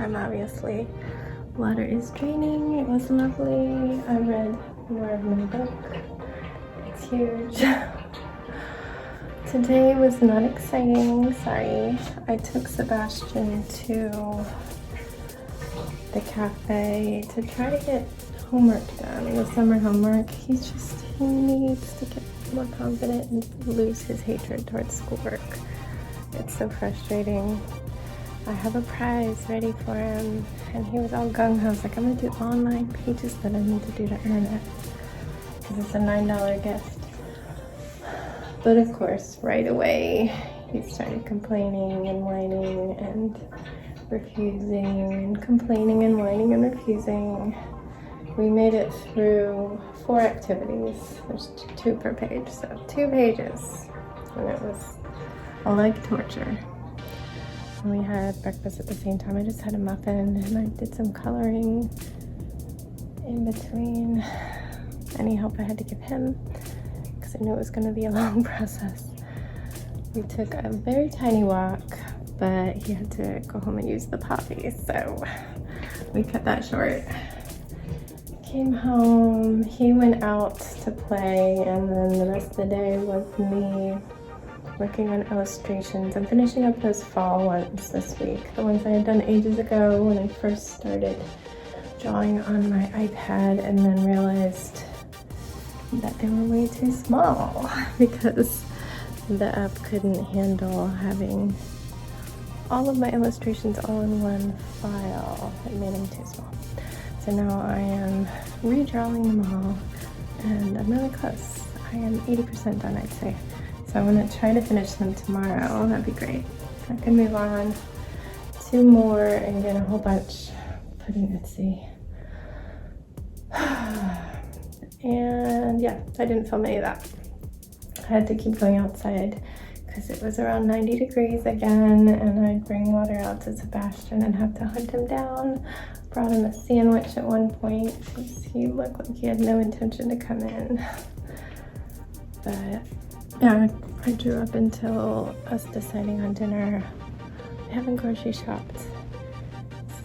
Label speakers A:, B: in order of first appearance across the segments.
A: time, obviously. Water is draining. It was lovely. I read more of my book. It's huge. Today was not exciting, sorry. I took Sebastian to the cafe to try to get homework done, the summer homework. He needs to get more confident and lose his hatred towards schoolwork. It's so frustrating. I have a prize ready for him, and he was all gung-ho. I was like, I'm gonna do online pages that I need to do to earn it, because it's a $9 gift. But of course, right away, he started complaining and whining and refusing, and complaining and whining and refusing. We made it through 4 activities. There's 2 per page, so 2 pages. And it was like torture. And we had breakfast at the same time. I just had a muffin and I did some coloring in between any help I had to give him, because I knew it was going to be a long process. We took a very tiny walk, but he had to go home and use the potty, so we cut that short. Came home, he went out to play, and then the rest of the day was me working on illustrations. I'm finishing up those fall ones this week, the ones I had done ages ago when I first started drawing on my iPad, and then realized that they were way too small because the app couldn't handle having all of my illustrations all in one file. It made them too small. So now I am redrawing them all, and I'm really close. I am 80% done, I'd say. So I'm gonna try to finish them tomorrow. That'd be great. I can move on 2 more and get a whole bunch put in Etsy. And yeah, I didn't film any of that. I had to keep going outside because it was around 90 degrees again, and I'd bring water out to Sebastian and have to hunt him down. Brought him a sandwich at one point because he looked like he had no intention to come in. But yeah, I drew up until us deciding on dinner. We haven't grocery shopped,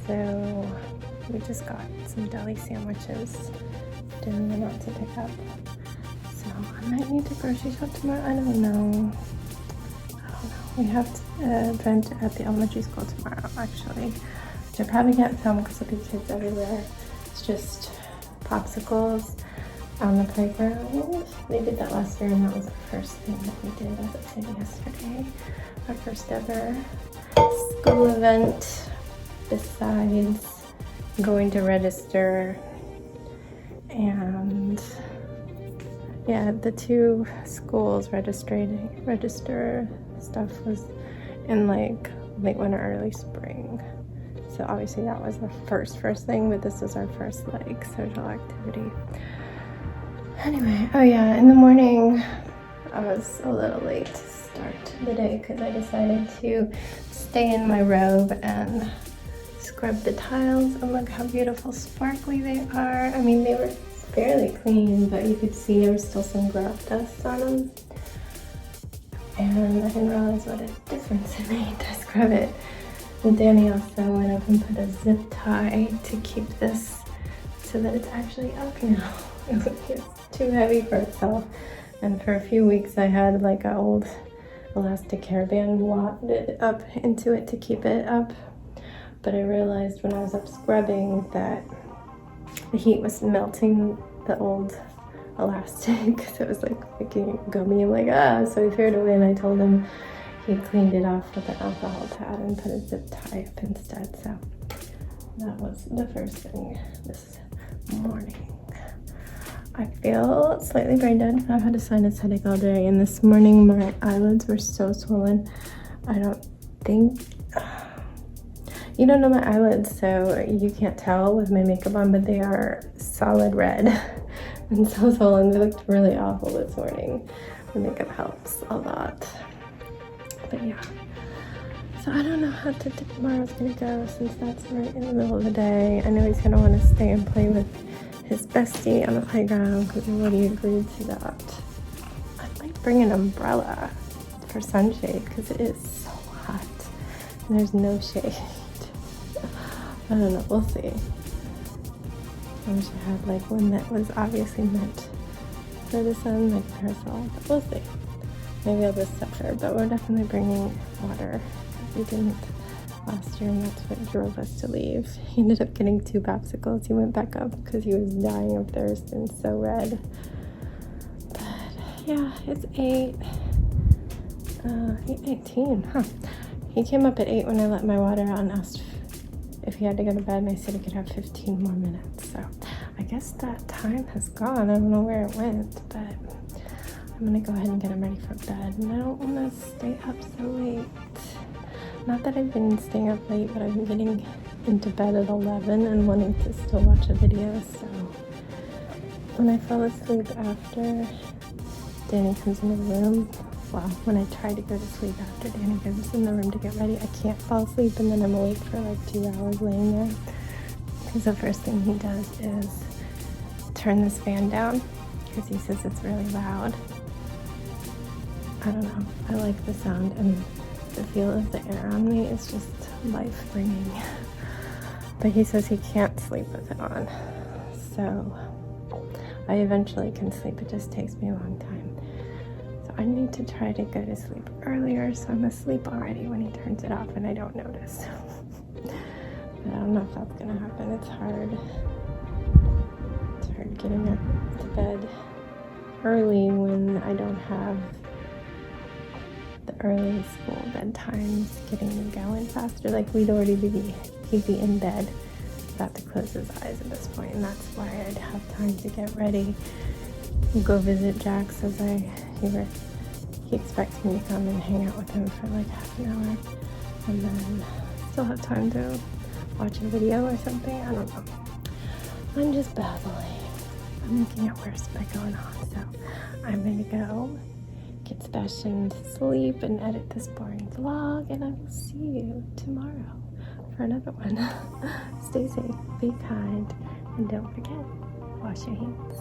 A: so we just got some deli sandwiches. Didn't know what to pick up. So I might need to grocery shop tomorrow. I don't know. We have an event at the elementary school tomorrow, actually, which I probably can't film because there'll be kids everywhere. It's just popsicles on the playground. They did that last year, and that was our first thing that we did, as I said yesterday. Our first ever school event, besides going to register. And yeah, the 2 schools register stuff was in like late winter, early spring. So obviously that was the first thing, but this was our first like social activity. Anyway, oh yeah, in the morning I was a little late to start the day because I decided to stay in my robe and scrub the tiles, and look how beautiful sparkly they are. I mean, they were fairly clean, but you could see there was still some grout dust on them. And I didn't realize what a difference it made to scrub it. And Danny also went up and put a zip tie to keep this so that it's actually up now. It's too heavy for itself. And for a few weeks I had like an old elastic hairband wadded up into it to keep it up. But I realized when I was up scrubbing that the heat was melting the old elastic, so it was like making it gummy. I'm like, ah, so I threw it away, and I told him he cleaned it off with an alcohol pad and put a zip tie up instead. So that was the first thing this morning. I feel slightly brain dead. I've had a sinus headache all day, and this morning my eyelids were so swollen. I don't think... You don't know my eyelids, so you can't tell with my makeup on, but they are solid red and so swollen. They looked really awful this morning. The makeup helps a lot. But yeah. So I don't know how tomorrow's gonna go, since that's right in the middle of the day. I know he's gonna want to stay and play with his bestie on the playground because he already agreed to that. I might bring an umbrella for sunshade because it is so hot and there's no shade. I don't know, we'll see. I wish I had like one that was obviously meant for the sun, like parasol, but we'll see. Maybe I'll just suffer, but we're definitely bringing water. We didn't last year, and that's what drove us to leave. He ended up getting 2 popsicles. He went back up because he was dying of thirst and so red. But yeah, it's 8:18, huh? He came up at 8 when I let my water out and asked if he had to go to bed, and I said he could have 15 more minutes. So I guess that time has gone. I don't know where it went, but I'm gonna go ahead and get him ready for bed. And I don't want to stay up so late. Not that I've been staying up late, but I've been getting into bed at 11 and wanting to still watch a video. So when I fell asleep after Danny comes in the room, well, when I try to go to sleep after Danny goes in the room to get ready, I can't fall asleep, and then I'm awake for like 2 hours laying there. Because the first thing he does is turn this fan down because he says it's really loud. I don't know. I like the sound, and the feel of the air on me is just life-bringing. But he says he can't sleep with it on. So I eventually can sleep. It just takes me a long time. So I need to try to go to sleep earlier so I'm asleep already when he turns it off and I don't notice. But I don't know if that's gonna happen. It's hard. It's hard getting up to bed early when I don't have the early school bedtimes getting me going faster. Like he'd be in bed, about to close his eyes at this point, and that's why I'd have time to get ready and go visit Jax, as he expects me to come and hang out with him for like half an hour, and then still have time to watch a video or something. I don't know. I'm just babbling. I'm making it worse by going on. So I'm gonna go get Sebastian to sleep and edit this boring vlog, and I will see you tomorrow for another one. Stay safe, be kind, and don't forget, wash your hands.